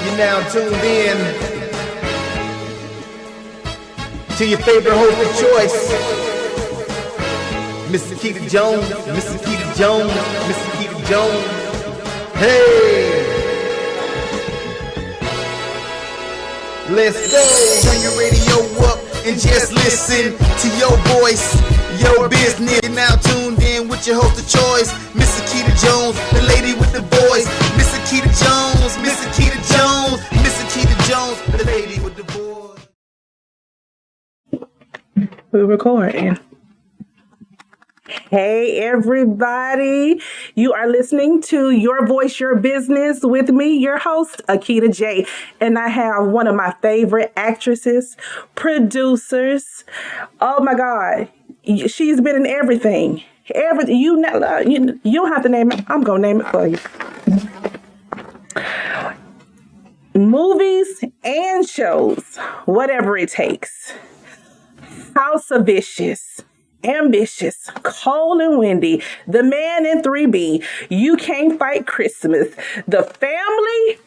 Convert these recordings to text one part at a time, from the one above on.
You're now tuned in to your favorite host of choice, Mr. Keita Jones, Mr. Keita Jones, Mr. Keita Jones. Hey! Let's go! Turn your radio up and just listen to your voice, your business. You're now tuned in with your host of choice, Mr. Keita Jones, the lady with the voice. Mr. Keita Jones, Mr. Keita Jones, Mr. Keita Jones, the lady with the voice. We're recording. Hey, everybody. You are listening to Your Voice, Your Business with me, your host, Akita J. And I have one of my favorite actresses, producers. Oh, my God. She's been in everything. You don't have to name it. I'm going to name it for you. Movies and shows, whatever it takes. House of Vicious, Ambitious, Cold and Windy, The Man in 3B, You Can't Fight Christmas, The Family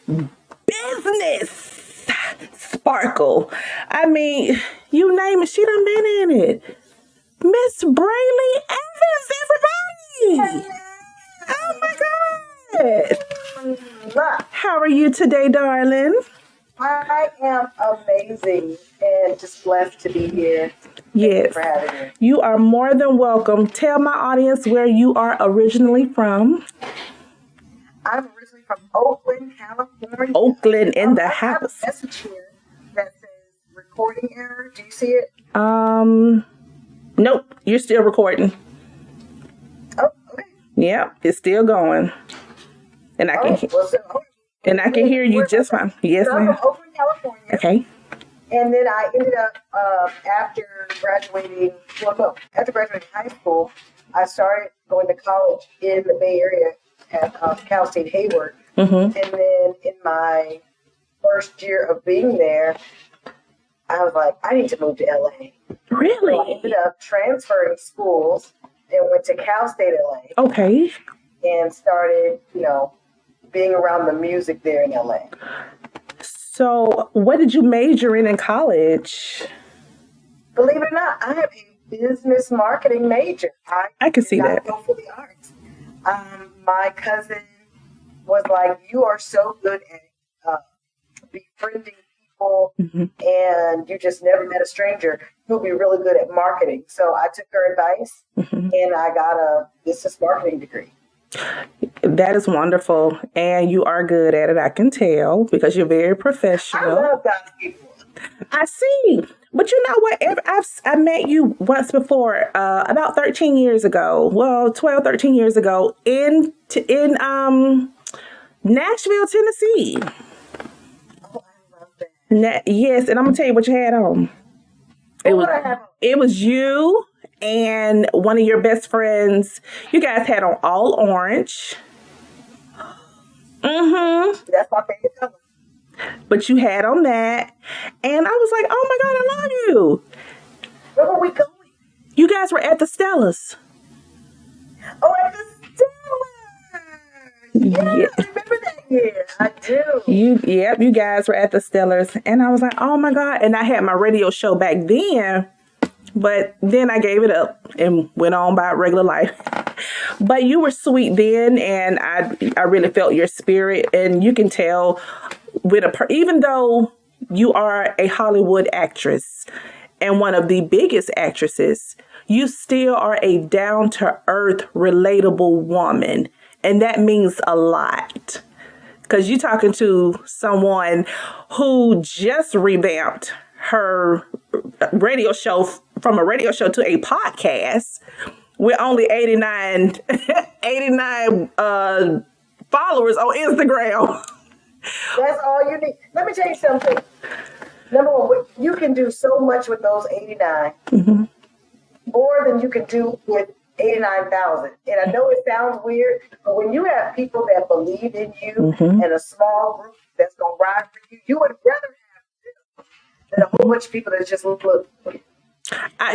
Business, Sparkle. I mean, you name it, she done been in it. Miss Brely Evans, everybody! Oh my God! How are you today, darling? I am amazing and just blessed to be here. Yes, Thank you for having me. You are more than welcome. Tell my audience where you are originally from. I'm originally from Oakland, California. Oakland in the I house. have a message here that says recording error. Do you see it? Nope. You're still recording. Oh, okay. Yep, it's still going, and I can hear you just fine. Yes, I'm ma'am. from Oakland, California. Okay. And then I ended up after graduating high school, I started going to college in the Bay Area at Cal State Hayward. Mm-hmm. And then in my first year of being there, I was like, I need to move to LA. Really? So I ended up transferring schools and went to Cal State LA. Okay. And started, being around the music there in LA. So, what did you major in college? Believe it or not, I have a business marketing major. I can see that. I go for the arts. My cousin was like, "You are so good at befriending people, Mm-hmm. and you just never met a stranger. You'll be really good at marketing." So I took her advice, Mm-hmm. and I got a business marketing degree. That is wonderful, and you are good at it. I can tell because you're very professional. I love God's people. I see. But you know what? I met you once before, about 13 years ago. Well, 12, 13 years ago in Nashville, Tennessee. Oh, I love that. Yes, and I'm going to tell you what you had on. It was you and one of your best friends. You guys had on all orange. Mm-hmm. That's my favorite color. But you had on that. And I was like, oh my God, I love you. Where were we going? You guys were at the Stellas. Oh, at the Stellars. Yeah, Yeah. I remember that year. I do. You guys were at the Stellars. And I was like, oh my God. And I had my radio show back then. But then I gave it up and went on by regular life. But you were sweet then, and I really felt your spirit. And you can tell even though you are a Hollywood actress and one of the biggest actresses, you still are a down-to-earth, relatable woman. And that means a lot. Because you're talking to someone who just revamped her radio show from a radio show to a podcast with only 89 followers on Instagram. That's all you need. Let me tell you something. Number one, you can do so much with those 89. Mm-hmm. More than you can do with 89,000. And I know it sounds weird, but when you have people that believe in you Mm-hmm. and a small group that's going to ride for you, you would rather have them than a whole bunch of people that just look.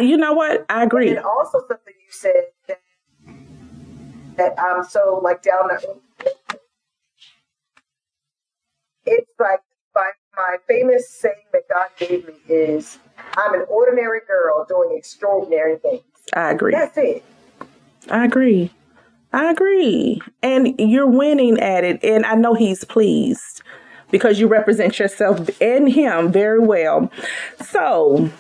You know what? I agree. And also something you said that I'm so like down there. It's like my famous saying that God gave me is, I'm an ordinary girl doing extraordinary things. I agree. That's it. I agree. And you're winning at it. And I know he's pleased because you represent yourself and him very well. So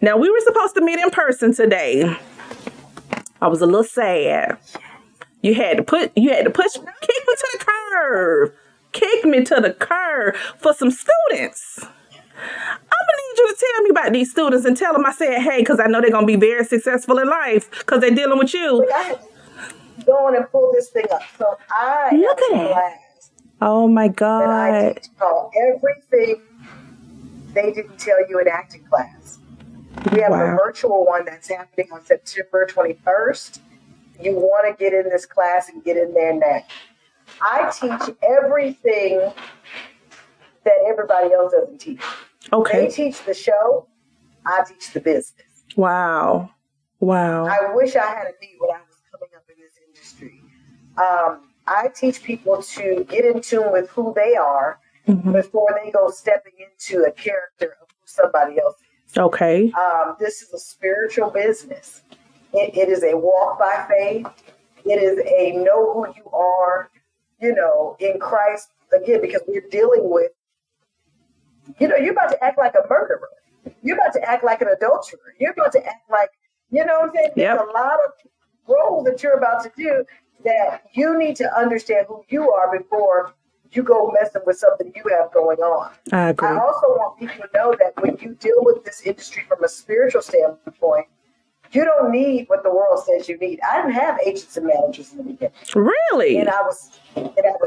now we were supposed to meet in person today. I was a little sad. You had to kick me to the curb for some students. I'm gonna need you to tell me about these students and tell them I said, hey, because I know they're gonna be very successful in life because they're dealing with you. I had to go on and pull this thing up. So I Look have at a it. class Oh my that I God. teach called Everything They Didn't Tell You in Acting Class. We have a virtual one that's happening on September 21st. You want to get in this class and get in there now. I teach everything that everybody else doesn't teach. Okay. They teach the show. I teach the business. Wow. I wish I had a need when I was coming up in this industry. I teach people to get in tune with who they are before they go stepping into a character of who somebody else is. Okay. This is a spiritual business. It is a walk by faith. It is a know who you are, in Christ. Again, because we're dealing with, you're about to act like a murderer. You're about to act like an adulterer. You're about to act like, what I'm saying? Yep. There's a lot of roles that you're about to do that you need to understand who you are before you go messing with something you have going on. I agree. I also want people to know that when you deal with this industry from a spiritual standpoint, you don't need what the world says you need. I didn't have agents and managers in the beginning. Really? And I was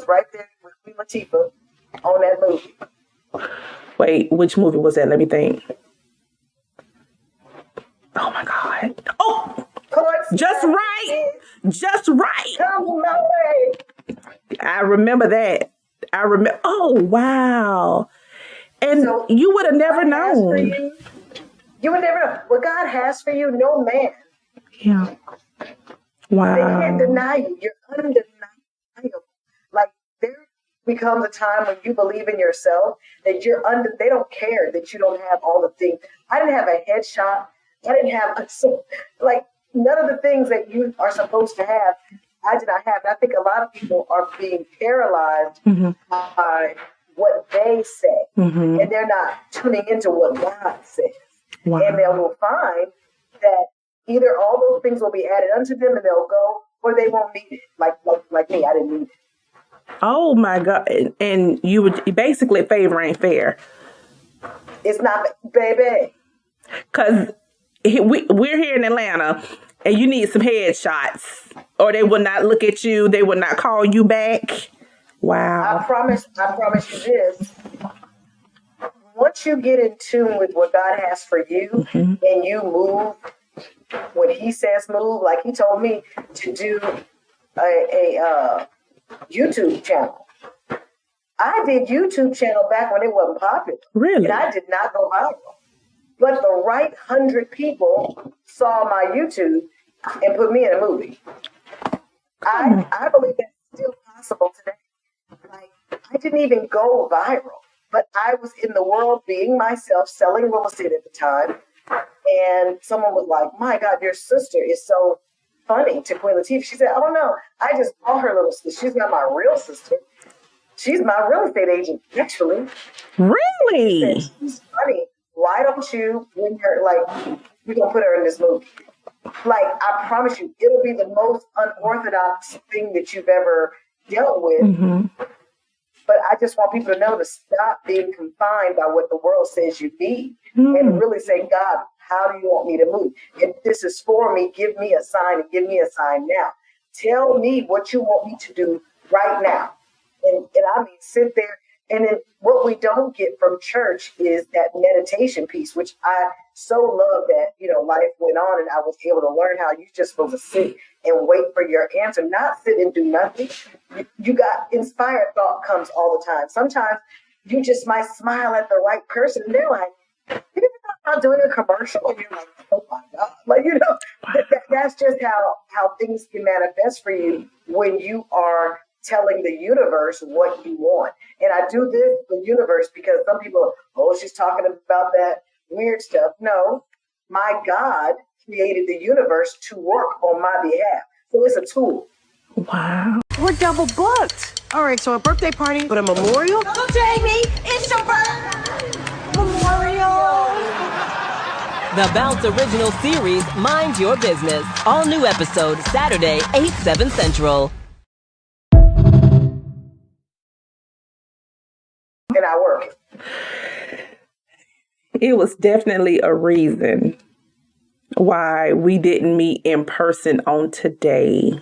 right there with Queen LATIFAH on that movie. Wait, which movie was that? Let me think. Oh my God. Oh, just right. Come my way. I remember that. Oh, wow. And so you would have never known. You would never know. What God has for you, no man. Yeah. Wow. They can't deny you. You're undeniable. Like, there becomes a time when you believe in yourself that they don't care that you don't have all the things. I didn't have a headshot. I didn't have none of the things that you are supposed to have. I did not have. And I think a lot of people are being paralyzed by what they say, and they're not tuning into what God says. Wow. And they will find that either all those things will be added unto them, and they'll go, or they won't need it. Like me, I didn't need it. Oh my God! And you would basically favor ain't fair. It's not, baby. Because we're here in Atlanta, and you need some headshots, or they will not look at you. They will not call you back. Wow. I promise you this. Once you get in tune with what God has for you, and you move when He says move, like He told me to do a YouTube channel. I did YouTube channel back when it wasn't popular. Really? And I did not go viral. But the right 100 people saw my YouTube and put me in a movie. I believe that's still possible today. Like, I didn't even go viral, but I was in the world being myself, selling real estate at the time. And someone was like, my God, your sister is so funny to Queen LATIFAH. She said, oh no, I just bought her little sister. She's not my real sister. She's my real estate agent, actually. Really? She's funny. Why don't you, when you're like, we're going to put her in this movie. Like, I promise you, it'll be the most unorthodox thing that you've ever dealt with. But I just want people to know to stop being confined by what the world says you need and really say, God, how do you want me to move? If this is for me, give me a sign and give me a sign now. Tell me what you want me to do right now. And I mean, sit there. And then what we don't get from church is that meditation piece, which I so love that, life went on and I was able to learn how you're just supposed to sit and wait for your answer, not sit and do nothing. You got inspired thought comes all the time. Sometimes you just might smile at the right person and they're like, you ever thought about doing a commercial? And you're like, oh my God. That's just how things can manifest for you when you are telling the universe what you want. And I do this with universe because some people, oh, she's talking about that weird stuff. No, my God created the universe to work on my behalf. So it's a tool. Wow. We're double booked. All right, so a birthday party, but a memorial? Oh, Jamie, it's your birthday! Memorial. The Bounce Original Series, Mind Your Business. All new episodes Saturday, 8/7 Central. And I work. It was definitely a reason why we didn't meet in person on today,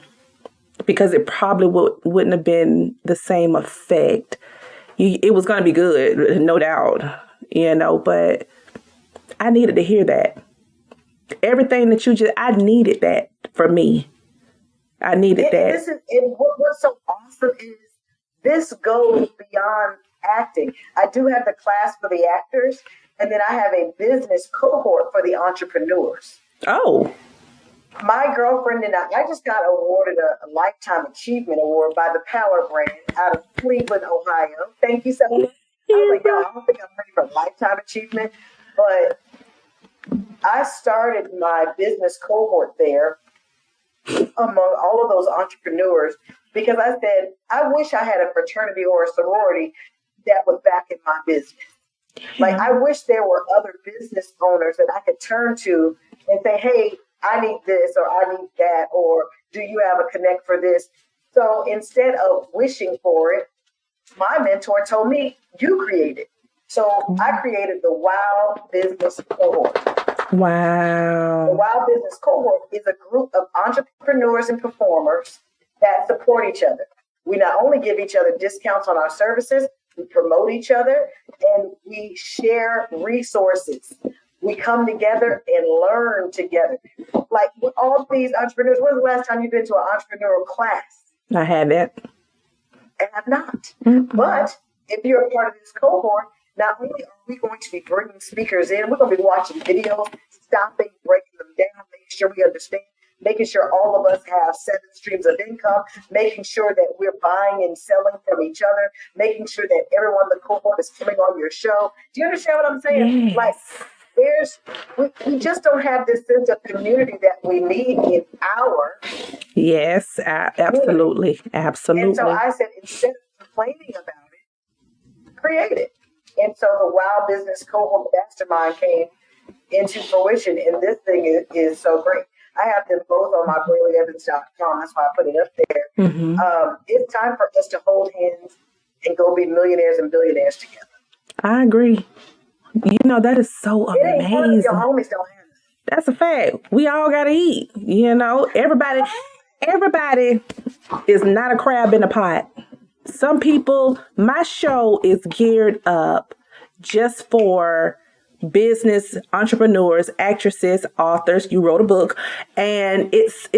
because it probably wouldn't have been the same effect. It was going to be good, no doubt, but I needed to hear that. Everything that I needed that for me. I needed that. What's so awesome is this goes beyond acting. I do have the class for the actors, and then I have a business cohort for the entrepreneurs. Oh. My girlfriend and I just got awarded a Lifetime Achievement Award by the Power brand out of Cleveland, Ohio. Thank you so much. I was like, I don't think I'm ready for Lifetime Achievement, but I started my business cohort there among all of those entrepreneurs because I said, I wish I had a fraternity or a sorority that was back in my business. Like, I wish there were other business owners that I could turn to and say, hey, I need this or I need that, or do you have a connect for this? So instead of wishing for it, my mentor told me, you create it. So I created the Wow Business Cohort. Wow. The Wow Business Cohort is a group of entrepreneurs and performers that support each other. We not only give each other discounts on our services, we promote each other, and we share resources. We come together and learn together. Like with all these entrepreneurs, when's the last time you've been to an entrepreneurial class? I haven't. And I've not. Mm-hmm. But if you're a part of this cohort, not only are we going to be bringing speakers in, we're going to be watching videos, stopping, breaking them down, making sure we understand, making sure all of us have 7 streams of income, making sure that we're buying and selling from each other, making sure that everyone in the cohort is coming on your show. Do you understand what I'm saying? Yes. Like, we just don't have this sense of community that we need in our Yes, absolutely. community. Absolutely. And so I said, instead of complaining about it, create it. And so the Wow Business Cohort Mastermind came into fruition, and this thing is so great. I have them both on my BrelyEvans.com. That's why I put it up there. Mm-hmm. It's time for us to hold hands and go be millionaires and billionaires together. I agree. That is so amazing. Your homies don't have it. That's a fact. We all gotta eat. Everybody is not a crab in a pot. Some people, my show is geared up just for business entrepreneurs, actresses, authors. You wrote a book, and it's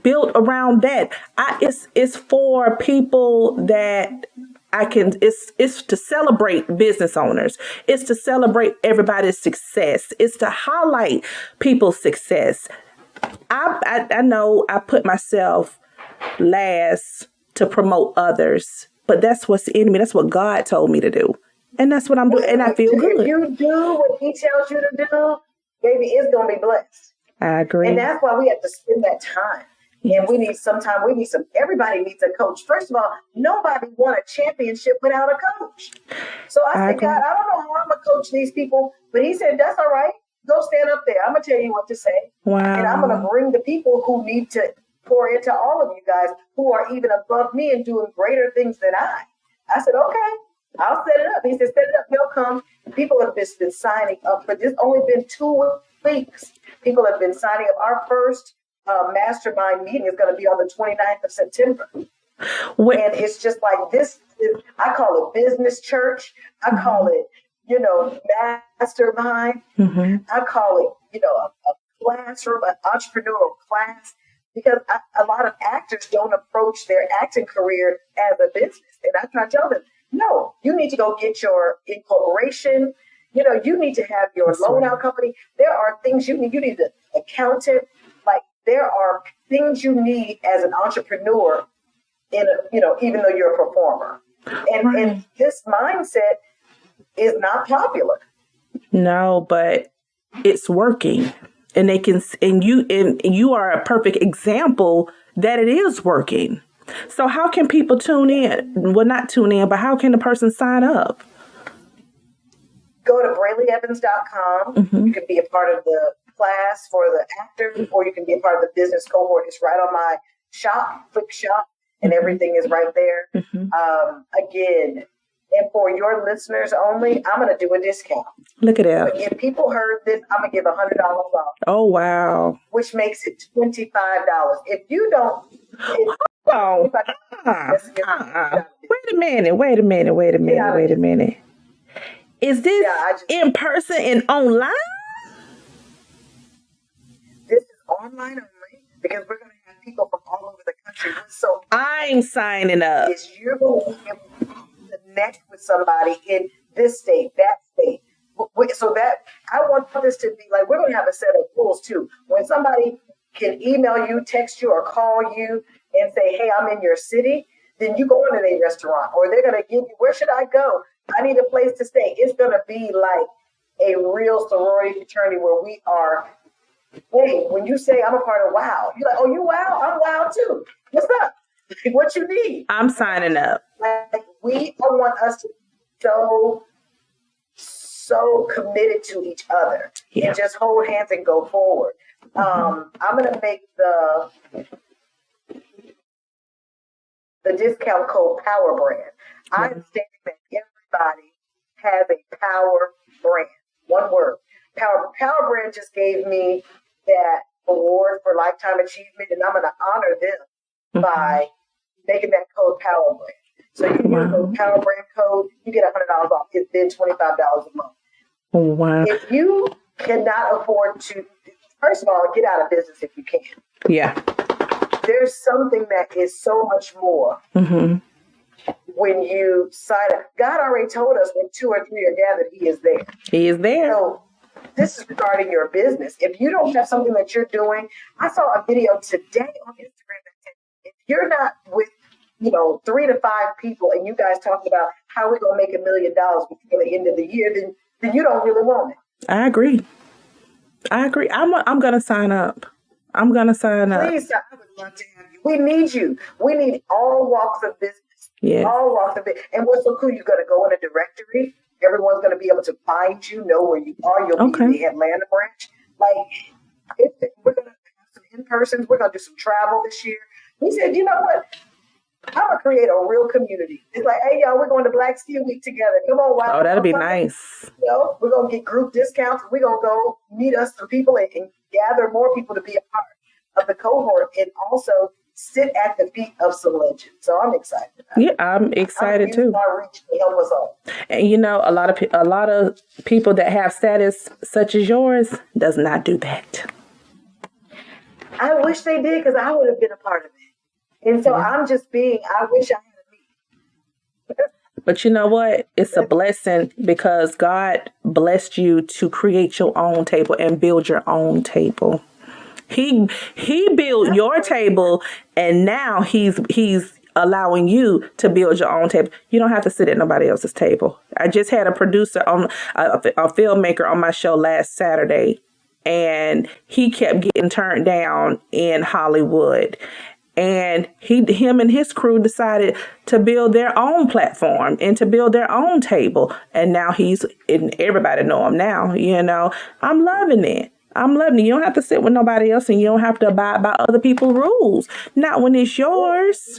built around that. It's for people that it's to celebrate business owners. It's to celebrate everybody's success. It's to highlight people's success. I know I put myself last to promote others, but that's what's in me. That's what God told me to do. And that's what I'm doing. And I feel good. If you do what he tells you to do, baby, it's going to be blessed. I agree. And that's why we have to spend that time. And everybody needs a coach. First of all, nobody won a championship without a coach. So I said, God, I don't know how I'm going to coach these people. But he said, that's all right. Go stand up there. I'm going to tell you what to say. Wow. And I'm going to bring the people who need to pour into all of you guys who are even above me and doing greater things than I. I said, okay, I'll set it up. He said, set it up. They'll come. People have just been signing up for this. Only been 2 weeks. People have been signing up. Our first mastermind meeting is going to be on the 29th of September. And it's just like this. I call it business church. I call it, mastermind. Mm-hmm. I call it, a classroom, an entrepreneurial class, because a lot of actors don't approach their acting career as a business. And I try to tell them, no, you need to go get your incorporation. You need to have your loan out company. There are things you need. You need an accountant. Like, there are things you need as an entrepreneur even though you're a performer. And this mindset is not popular. No, but it's working. And you are a perfect example that it is working. So how can people tune in? Well, not tune in, but how can the person sign up? Go to BrelyEvans.com. Mm-hmm. You can be a part of the class for the actors, or you can be a part of the business cohort. It's right on my shop, click shop, and everything is right there. Mm-hmm. Again, and for your listeners only, I'm going to do a discount. Look at that. If people heard this, I'm going to give $100 off. Oh, wow. Which makes it $25. If you don't... Wait a minute. Is this in person and online? This is online only because we're going to have people from all over the country. So I'm signing up. Is you're going to be able to connect with somebody in this state, that state. So that I want this to be like, we're going to have a set of rules too. When somebody can email you, text you, or call you and say, hey, I'm in your city, then you go into their restaurant, or they're going to give you, where should I go? I need a place to stay. It's going to be like a real sorority fraternity where we are. Hey, when you say I'm a part of WOW, you're like, oh, you WOW? I'm WOW too. What's up? What you need? I'm signing up. Like, I want us to be so committed to each other and just hold hands and go forward. I'm going to make the discount code Power Brand. I'm stating that everybody has a power brand. One word. Power Brand just gave me that award for lifetime achievement, and I'm going to honor them by making that code Power Brand. So you use the Power Brand code, you get $100 off. It's then $25 a month. Wow. If you cannot afford to, first of all, get out of business if you can. Yeah. There's something that is so much more when you sign up. God already told us when 2 or 3 are gathered, He is there. He is there. So this is regarding your business. If you don't have something that you're doing, I saw a video today on Instagram that said, if you're not with 3 to 5 people and you guys talk about how we're going to make $1 million before the end of the year, then you don't really want it. I agree. I'm going to sign up. Please, I would love to have you. We need you. We need all walks of business. Yeah. All walks of business. And what's so cool, you're going to go in a directory. Everyone's going to be able to find you, know where you are. You'll be in the Atlanta branch. We're going to have some in-persons. We're going to do some travel this year. We said, you know what? I'm going to create a real community. It's like, hey, y'all, we're going to Black Steel Week together. Come on, wow. Oh, that'll be nice. We're going to get group discounts. We're going to go meet us some people and gather more people to be a part of the cohort and also sit at the feet of some legends. So I'm excited about it. I'm excited too. Our reach to help us all. And a lot of people that have status such as yours does not do that. I wish they did, because I would have been a part of it. And so I wish I had me. But you know what? It's a blessing because God blessed you to create your own table and build your own table. He built your table, and now he's allowing you to build your own table. You don't have to sit at nobody else's table. I just had a producer a filmmaker on my show last Saturday, and he kept getting turned down in Hollywood. And him and his crew decided to build their own platform and to build their own table. And now everybody know him now, I'm loving it. You don't have to sit with nobody else, and you don't have to abide by other people's rules. Not when it's yours.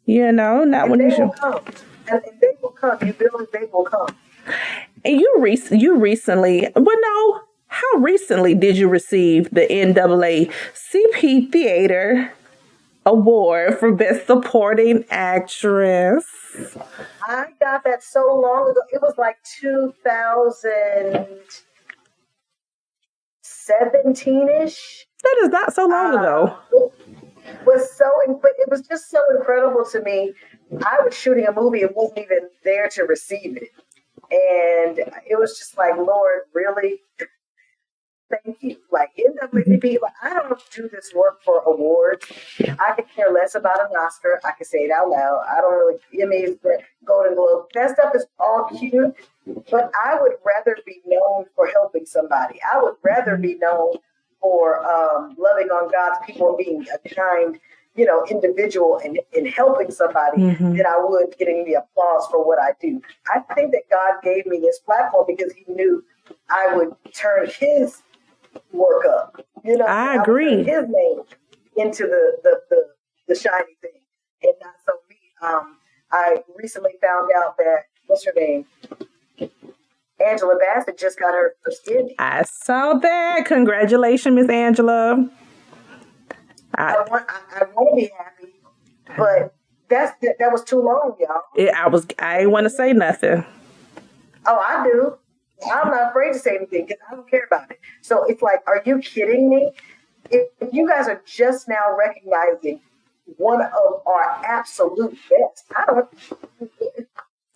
Yeah. Not when it's yours. And they will come. You build it, they will come. And you recently, how recently did you receive the NAACP Theater Award for Best Supporting Actress? I got that so long ago. It was like 2017-ish. That is not so long ago. It was just so incredible to me. I was shooting a movie and wasn't even there to receive it. And it was just like, Lord, really? Thank you. Like NAACP, like, I don't do this work for awards. Yeah. I could care less about an Oscar. I can say it out loud. I don't really, Emmys, Golden Globe. That stuff is all cute, but I would rather be known for helping somebody. I would rather be known for loving on God's people and being a kind, individual and helping somebody than I would getting the applause for what I do. I think that God gave me this platform because he knew I would turn his work up. I agree. Would turn his name into the shiny thing and not so me. I recently found out that, what's her name? Angela Bassett just got her first Emmy. I saw that. Congratulations, Miss Angela. I want to be happy, but that was too long, y'all. I ain't want to say nothing. Oh, I do. I'm not afraid to say anything because I don't care about it. So it's like, are you kidding me? If you guys are just now recognizing one of our absolute best, I don't.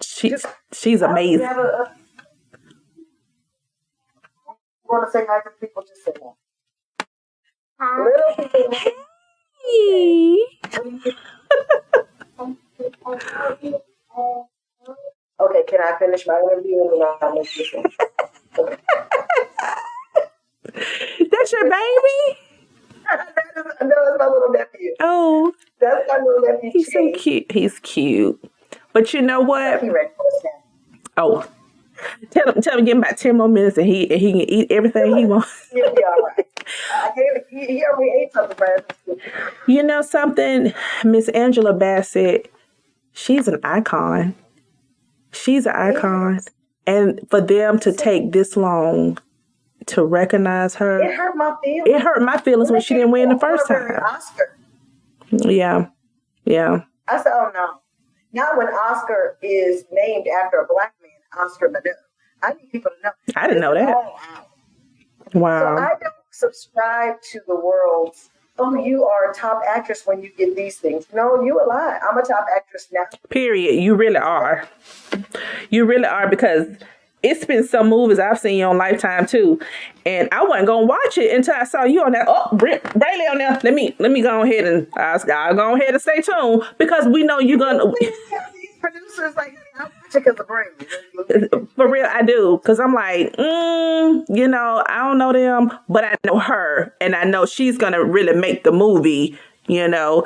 She's amazing. Want to say hi to people? Just say that. Little people. Okay, can I finish my interview and then I'll make this one? Okay. That's your baby? No, that's my little nephew. Oh, that's my little nephew. He's so cute. He's cute. But you know what? He ready for us now. Oh, tell him, give him about 10 more minutes and he can eat everything he wants. He'll be all right. He already ate something, right? You know something? Miss Angela Bassett, she's an icon. She's an icon. Yes. And for them to take this long to recognize her. It hurt my feelings. It hurt my feelings when she didn't win the first time. Oscar. Yeah. I said, oh no. Not when Oscar is named after a black man, Oscar Madu. I need people to know. I didn't know that. Wow. So I don't subscribe to the world's, oh, you are a top actress when you get these things. No, you a lie. I'm a top actress now. Period. You really are. You really are, because it's been some movies I've seen you on Lifetime too, and I wasn't gonna watch it until I saw you on that. Oh, Brely on there. Let me go ahead and I'll go ahead and stay tuned because we know you're gonna. These producers like, I'm watching because of Brely. For real, I do, because I'm like, I don't know them, but I know her, and I know she's gonna really make the movie. So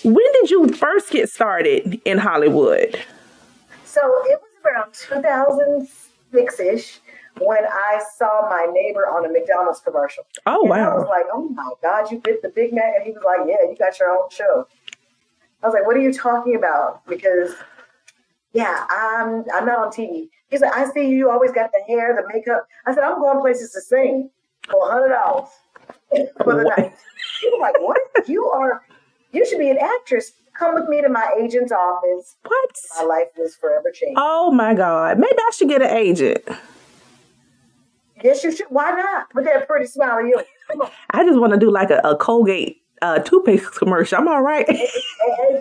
when did you first get started in Hollywood? So it was around 2006-ish when I saw my neighbor on a McDonald's commercial. Oh, and wow. I was like, oh my God, you bit the Big Mac? And he was like, yeah, you got your own show. I was like, what are you talking about? Because, I'm not on TV. He's like, I see you always got the hair, the makeup. I said, I'm going places to sing for $100 for the night. He was like, what? You should be an actress. Come with me to my agent's office. What? My life was forever changed. Oh my God. Maybe I should get an agent. Yes, you should. Why not? With that pretty smile of yours. Come on. I just want to do like a Colgate toothpaste commercial. I'm all right. And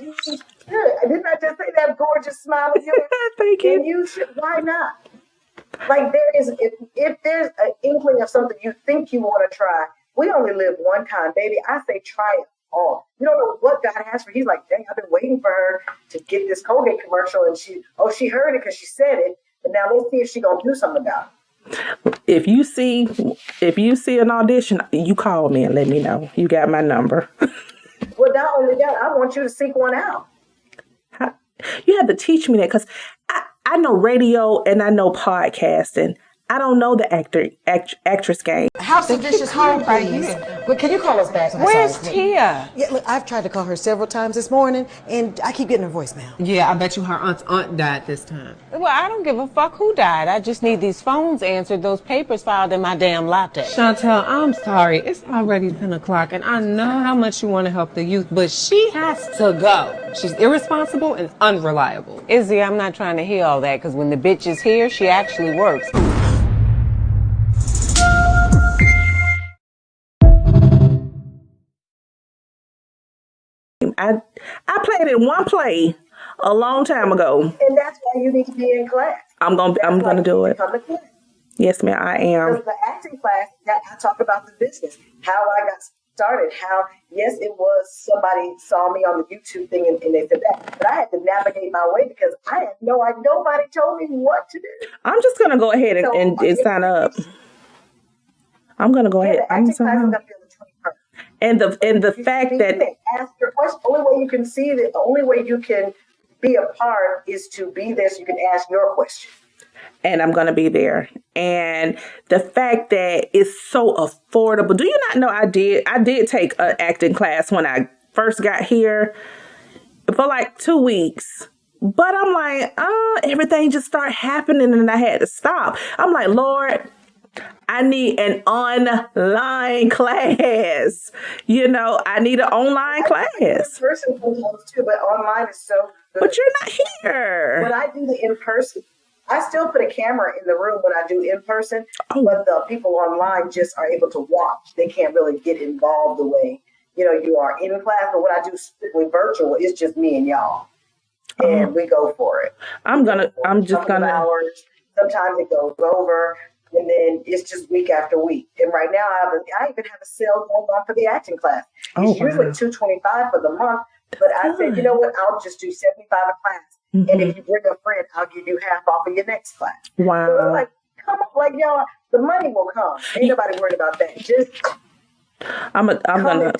you should. Didn't I just say that gorgeous smile of yours? Thank you. And you should. Why not? Like if there's an inkling of something you think you want to try, we only live one time, baby. I say try it all. You don't know what God has for you. He's like, dang, I've been waiting for her to get this Colgate commercial, and she heard it because she said it, but now let's see if she's gonna do something about it. If you see an audition, you call me and let me know. You got my number. Well, not only that, I want you to seek one out. You have to teach me that, because I know radio and I know podcasting. I don't know the actress game. House of Dishes home, please. But can you call us back? Where's Tia? Yeah, look, I've tried to call her several times this morning, and I keep getting her voicemail. Yeah, I bet you her aunt died this time. Well, I don't give a fuck who died. I just need these phones answered, those papers filed in my damn latte. Chantel, I'm sorry. It's already 10 o'clock, and I know how much you want to help the youth, but she has to go. She's irresponsible and unreliable. Izzy, I'm not trying to hear all that, because when the bitch is here, she actually works. I played in one play a long time ago. And that's why you need to be in class. I'm gonna do it. Yes, ma'am, I am. Because the acting class, that I talk about the business, how I got started, how, yes, it was somebody saw me on the YouTube thing and they said that, but I had to navigate my way because I had nobody told me what to do. I'm just going to go ahead So, and sign up. I'm going to go ahead. The acting class is going to be on the 21st. And the fact that ask your question, the only way you can see it, the only way you can be a part is to be there so you can ask your question. And I'm going to be there. And the fact that it's so affordable. Do you not know I did take an acting class when I first got here for like 2 weeks. But I'm like, everything just started happening and I had to stop. I'm like, Lord, I need an online class. I need an online class. In-person sometimes too, but online is so good. But you're not here. When I do the in-person, I still put a camera in the room when I do in-person, but the people online just are able to watch. They can't really get involved the way, you are in class. But when I do strictly virtual, it's just me and y'all. And we go for it. I'm just gonna. Hours. Sometimes it goes over. And then it's just week after week. And right now, I even have a sale going on for the acting class. It's usually $225 for the month. But I said, you know what? I'll just do $75 a class. Mm-hmm. And if you bring a friend, I'll give you half off of your next class. Wow. So it's like, come on, y'all, the money will come. Ain't nobody worried about that. Just I'm gonna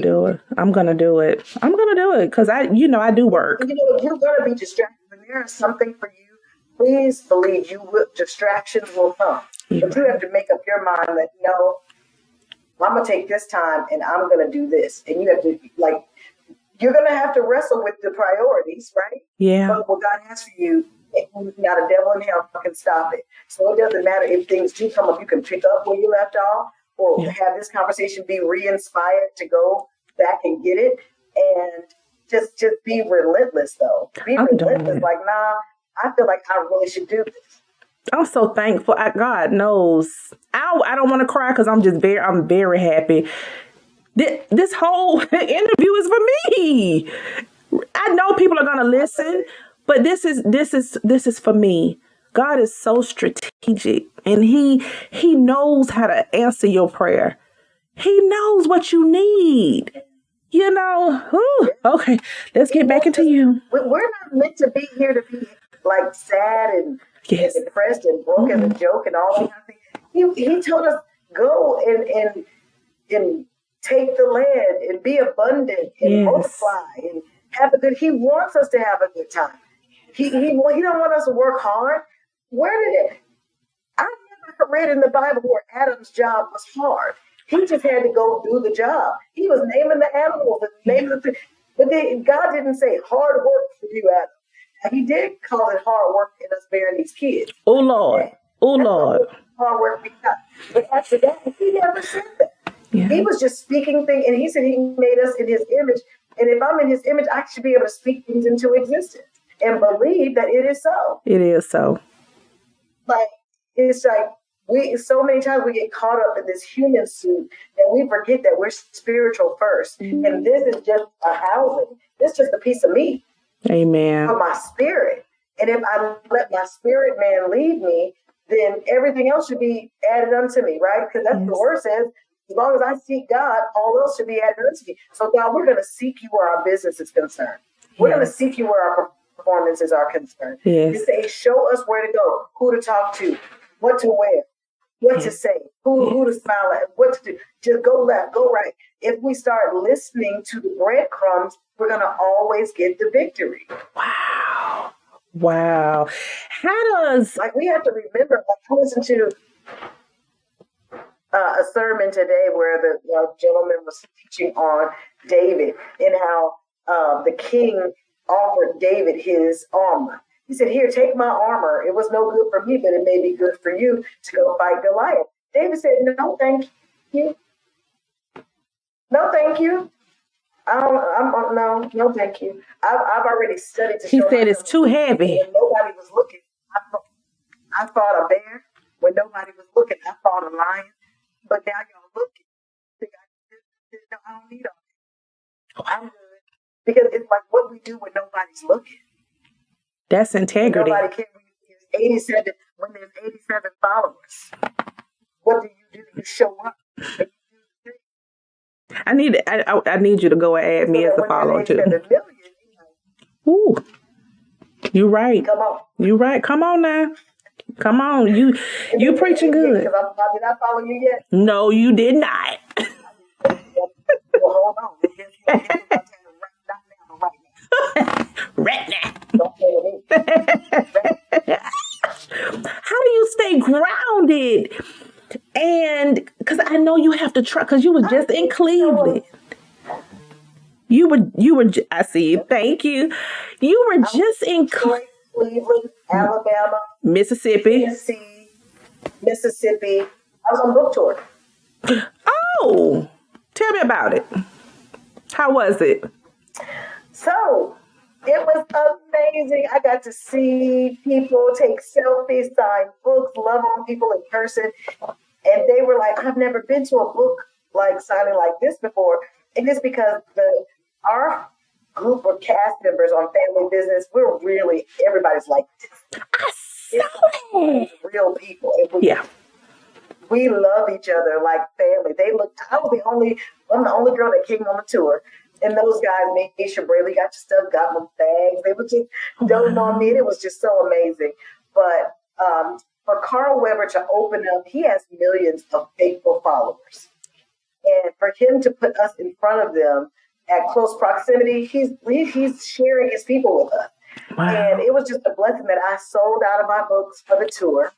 do it. I'm gonna do it because I do work. You're gonna be distracted. When there is something for you, please believe distractions will come. Yeah. But you have to make up your mind that, no, I'm going to take this time and I'm going to do this. And you have to, you're going to have to wrestle with the priorities, right? Yeah. But what God has for you, not a devil in hell can stop it. So it doesn't matter if things do come up, you can pick up where you left off or have this conversation be re-inspired to go back and get it. And just be relentless, though. Be relentless. Like, nah, I feel like I really should do this. I'm so thankful. God knows. I don't want to cry because I'm very happy. This whole interview is for me. I know people are gonna listen, but this is for me. God is so strategic, and He knows how to answer your prayer. He knows what you need. Okay, let's get back into you. We're not meant to be here to be like sad and depressed and broke as a joke and all that kind of thing. He told us go and take the land and be abundant and multiply and have a good. He wants us to have a good time. He don't want us to work hard. Where did it? I never read in the Bible where Adam's job was hard. He just had to go do the job. He was naming the animals and naming the things. But God didn't say hard work for you, Adam. He did call it hard work in us bearing these kids. Oh, Lord. Oh, Lord. Hard work we got. But after that, he never said that. Yeah. He was just speaking things, and he said he made us in his image. And if I'm in his image, I should be able to speak things into existence and believe that it is so. It is so. It's like so many times we get caught up in this human suit that we forget that we're spiritual first. Mm-hmm. And this is just a housing. This is just a piece of meat. Amen. For my spirit. And if I let my spirit man lead me, then everything else should be added unto me, right? Because that's what the word says. As long as I seek God, all else should be added unto me. So God, we're going to seek you where our business is concerned. We're going to seek you where our performances are concerned. Yes. You say, show us where to go, who to talk to, what to wear, what to say, who to smile at, what to do. Just go left, go right. If we start listening to the breadcrumbs, we're going to always get the victory. Wow. How does... we have to remember, I listened to a sermon today where the gentleman was teaching on David and how the king offered David his armor. He said, here, take my armor. It was no good for me, but it may be good for you to go fight Goliath. David said, no, thank you. No, thank you. No, thank you. I've already studied to show. He said it's too heavy. When nobody was looking, I fought a bear. When nobody was looking, I fought a lion. But now y'all looking. I don't need all that. I'm good. Because it's like what we do when nobody's looking. That's integrity. Nobody can. 87 when there's 87 followers? What do? You show up. I need you to go and add me as a follower too. Ooh, you right. Come on. You right. Come on now. Come on. You preaching good. Did I follow you yet? No, you did not. Well, hold on. Right now. Don't play with me. How do you stay grounded? And because I know you have to try, because you were just in Cleveland. You were. I see you. Thank you. You were just in Cleveland, Alabama, Mississippi. Tennessee, Mississippi. I was on book tour. Oh, tell me about it. How was it? So it was amazing. I got to see people take selfies, sign books, love on people in person. And they were like, I've never been to a book like signing like this before. And it's because our group of cast members on Family Business, everybody's like this. It's real people. We love each other like family. I'm the only girl that came on the tour. And those guys made sure Brely got your stuff, got my bags. They were just doting on me. And it was just so amazing. But for Carl Weber to open up, he has millions of faithful followers. And for him to put us in front of them at close proximity, he's sharing his people with us. Wow. And it was just a blessing that I sold out of my books for the tour.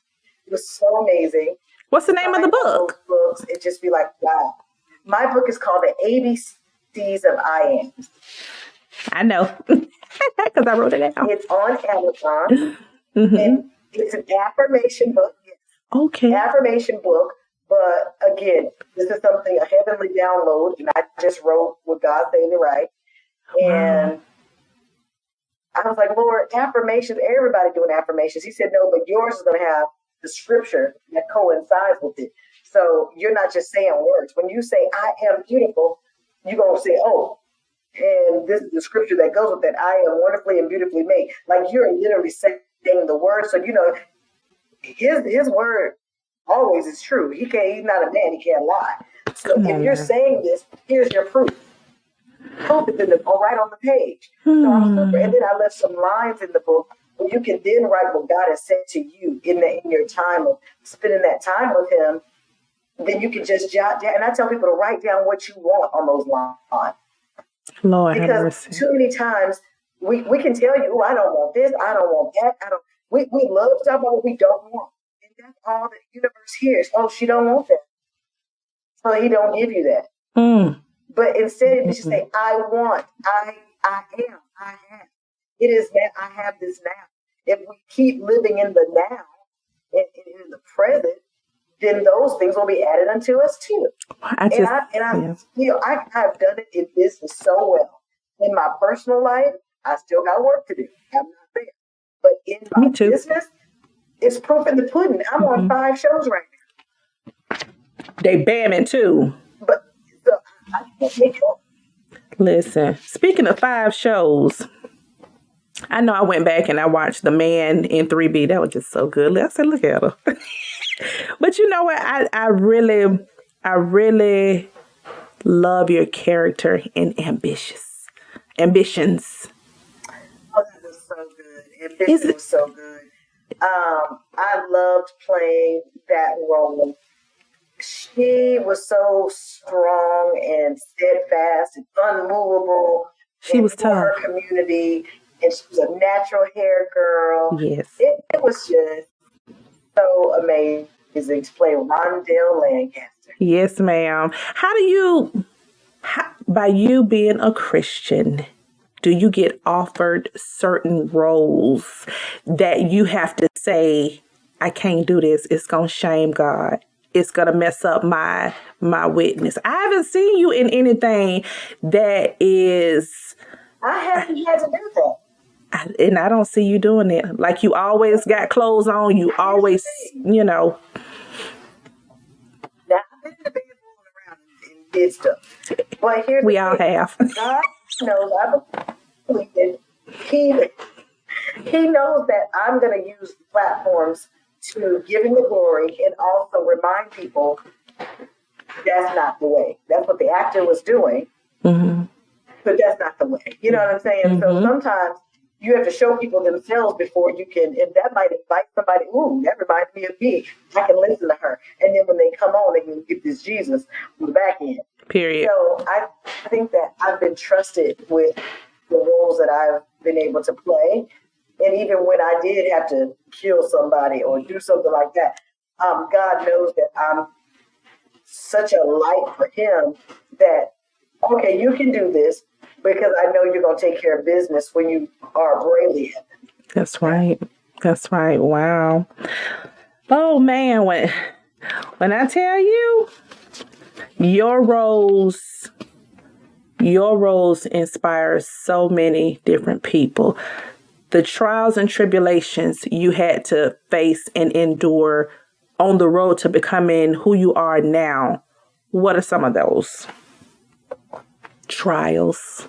It was so amazing. What's the name of the book? Books, it just be like, wow. My book is called The ABCs of I Am. I know, because I wrote it down. It's on Amazon. Mm-hmm. And it's an affirmation book. Okay. Affirmation book. But again, this is something, a heavenly download. And I just wrote what God saying it right. And I was like, Lord, affirmations, everybody doing affirmations. He said, no, but yours is going to have the scripture that coincides with it. So you're not just saying words. When you say, I am beautiful, you're going to say, oh, and this is the scripture that goes with it. I am wonderfully and beautifully made. Like you're literally saying the word. So, his word always is true. He's not a man. He can't lie. So if you're saying this, here's your proof. Proof is right on the page. So I'm super. And then I left some lines in the book where you can then write what God has said to you in your time of spending that time with him. Then you can just jot down. And I tell people to write down what you want on those lines. Lord, because too many times we can tell you, I don't want this, I don't want that, we love to talk about what we don't want. And that's all the universe hears. Oh, she don't want that. So he don't give you that. But instead if you just say, I want, I am, I have. It is that I have this now. If we keep living in the now and in the present, then those things will be added unto us too. I've done it in business so well. In my personal life, I still got work to do. I'm not there. But in my business, it's proof in the pudding. I'm on 5 shows right now. They bamming too. But so I can't make it up. Listen, speaking of 5 shows, I know I went back and I watched The Man in 3B. That was just so good. I said, look at her. But you know what? I really love your character in Ambitions. Oh, that was so good. Ambition was so good. I loved playing that role. She was so strong and steadfast and unmovable. She was tough. Her community, and she was a natural hair girl. Yes. It was just so amazing to play Rondell Lancaster. Yes, ma'am. By you being a Christian, do you get offered certain roles that you have to say, I can't do this. It's going to shame God. It's going to mess up my witness. I haven't seen you in anything that is... I haven't had to do that. And I don't see you doing it. Like you always got clothes on. You always, Now, I've been in the bed rolling around and did stuff. But here's we all have. God knows, I believe that he knows that I'm going to use platforms to give him the glory and also remind people that's not the way. That's what the actor was doing, Mm-hmm. but that's not the way. You know what I'm saying? Mm-hmm. So sometimes you have to show people themselves before you can, and that might invite somebody, ooh, that reminds me of me. I can listen to her. And then when they come on, they can get this Jesus on the back end. Period. So I think that I've been trusted with the roles that I've been able to play. And even when I did have to kill somebody or do something like that, God knows that I'm such a light for him that, okay, you can do this because I know you're going to take care of business when you are Brely. That's right. That's right. Wow. Oh, man. When I tell you, your roles inspire so many different people. The trials and tribulations you had to face and endure on the road to becoming who you are now. What are some of those trials?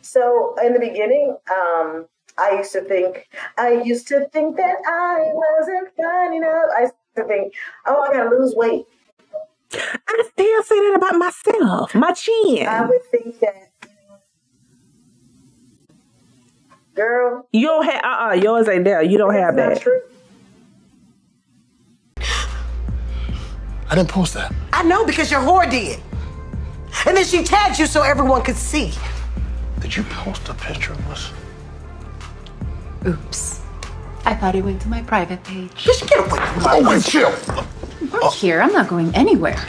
So in the beginning, I used to think that I wasn't fine enough. I used to think, oh, I gotta lose weight. I still say that about myself, my chin. I would think that, girl, You don't have yours ain't there. You don't have that's that. not true. I didn't post that. I know because your whore did. And then she tagged you so everyone could see. Did you post a picture of us? Oops. I thought it went to my private page. Bitch, get away from my wait, chill. Work here. I'm not going anywhere.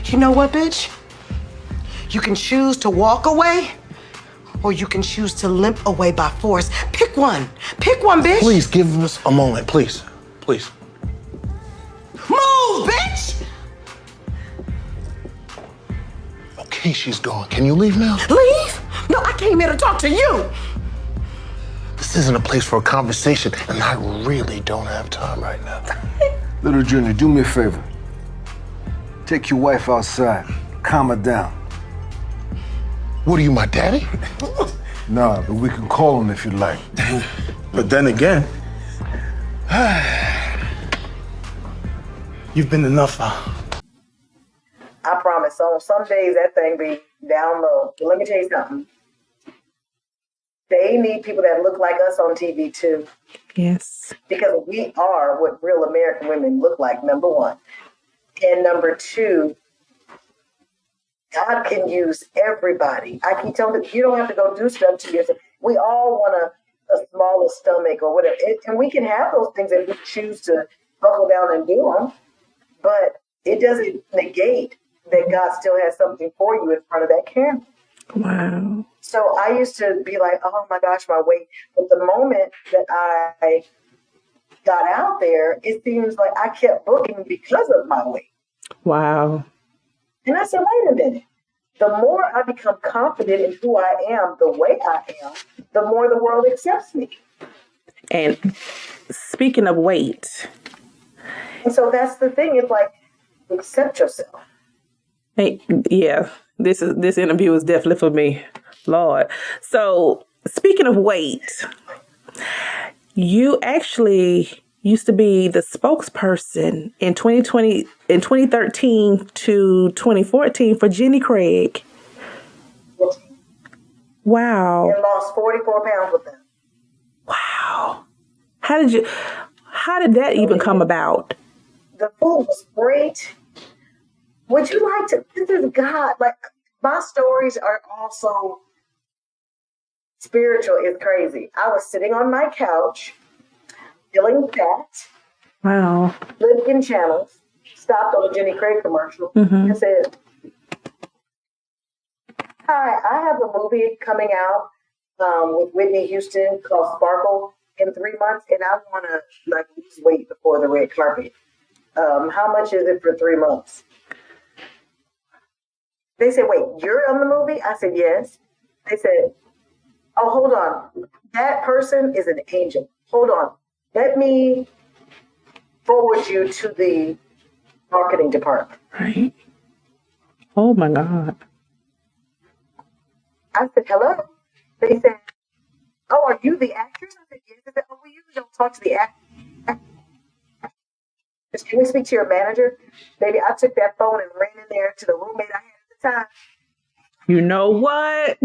You know what, bitch? You can choose to walk away, or you can choose to limp away by force. Pick one. Pick one, bitch. Please give us a moment, please. Please. Move, bitch! Okay, she's gone. Can you leave now? Leave? No, I came here to talk to you. This isn't a place for a conversation, and I really don't have time right now. Little Junior, do me a favor. Take your wife outside. Calm her down. What are you, my daddy? Nah, but we can call him if you like. But then again, you've been enough. I promise. On some days, that thing be down low. But let me tell you something. They need people that look like us on TV, too. Yes. Because we are what real American women look like, number one. And number two, God can use everybody. I keep telling you, you don't have to go do stuff to yourself. We all want a smaller stomach or whatever. And we can have those things if we choose to buckle down and do them. But it doesn't negate that God still has something for you in front of that camera. Wow. So I used to be like, oh my gosh, my weight. But the moment that I got out there, it seems like I kept booking because of my weight. Wow. And I said, wait a minute. The more I become confident in who I am, the way I am, the more the world accepts me. And speaking of weight. And so that's the thing. It's like, accept yourself. Hey, yeah, this interview is definitely for me, Lord. So speaking of weight, you actually used to be the spokesperson in 2013 to 2014 for Jenny Craig. Wow. And lost 44 pounds with them. Wow. How did that even come about? The food was great. Would you like to, this is God, like my stories are also spiritual. It's crazy. I was sitting on my couch, feeling fat. Wow. Living channels, stopped on a Jenny Craig commercial and said, hi, I have a movie coming out with Whitney Houston called Sparkle in 3 months, and I want to lose weight before the red carpet. How much is it for 3 months? They said, wait, you're on the movie? I said, yes. They said, oh, hold on. That person is an angel. Hold on. Let me forward you to the marketing department. Right. Oh, my God. I said, hello? They said, oh, are you the actress? I said, yes. They said, oh, we usually don't talk to the actors. Can we speak to your manager? Baby, I took that phone and ran in there to the roommate I had at the time. You know what?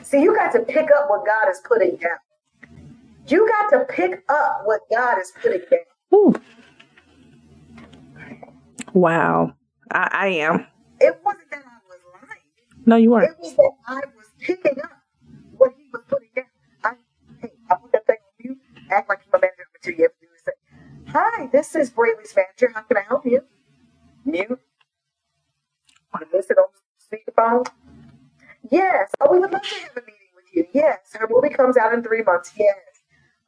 See, you got to pick up what God is putting down. You got to pick up what God is putting down. Ooh. Wow. I am. It wasn't that I was lying. No, you weren't. It was that I was picking up what he was putting down. I put that thing on you. Act like you're my manager until you ever do is say, "Hi, this is Brely's manager. How can I help you?" Mute. Want to listen on speakerphone? Yes. Oh, we would love to have a meeting with you. Yes. Her movie comes out in 3 months. Yes.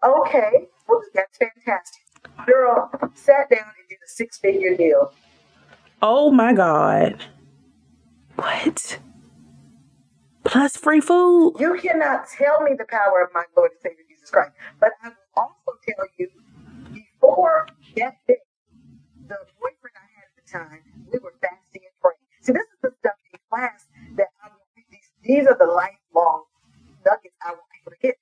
Okay. Well, that's fantastic. Girl sat down and did a 6-figure deal. Oh my God. What? Plus free food? You cannot tell me the power of my Lord and Savior Jesus Christ. But I will also tell you, before that day, the boyfriend I had at the time, we were fasting and praying. See, this is the stuff in class that I want. These are the lifelong nuggets I want people to get.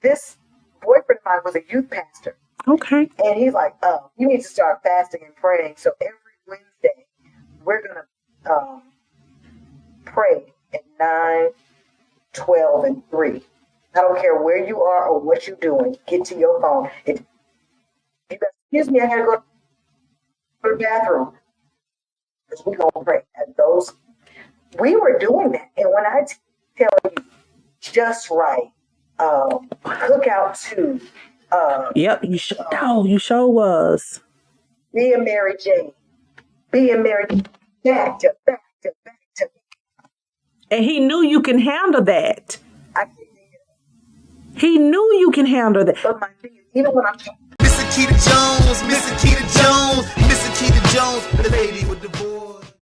This boyfriend of mine was a youth pastor. Okay. And he's like, "Oh, you need to start fasting and praying. So every Wednesday, we're going to pray at 9, 12, and 3. I don't care where you are or what you're doing. Get to your phone. Excuse me, I had to go to the bathroom. Because we're going to pray at those. We were doing that. And when I tell you, just right, Cookout 2. Yep, you sure was. Being Mary Jane. Being Mary Jane. Back to back to back to back. And he knew you can handle that. I can hear it. He knew you can handle that. But my thing is, even when I'm Miss Akita Jones, Miss Akita Jones, Miss Akita Jones, the lady with the voice.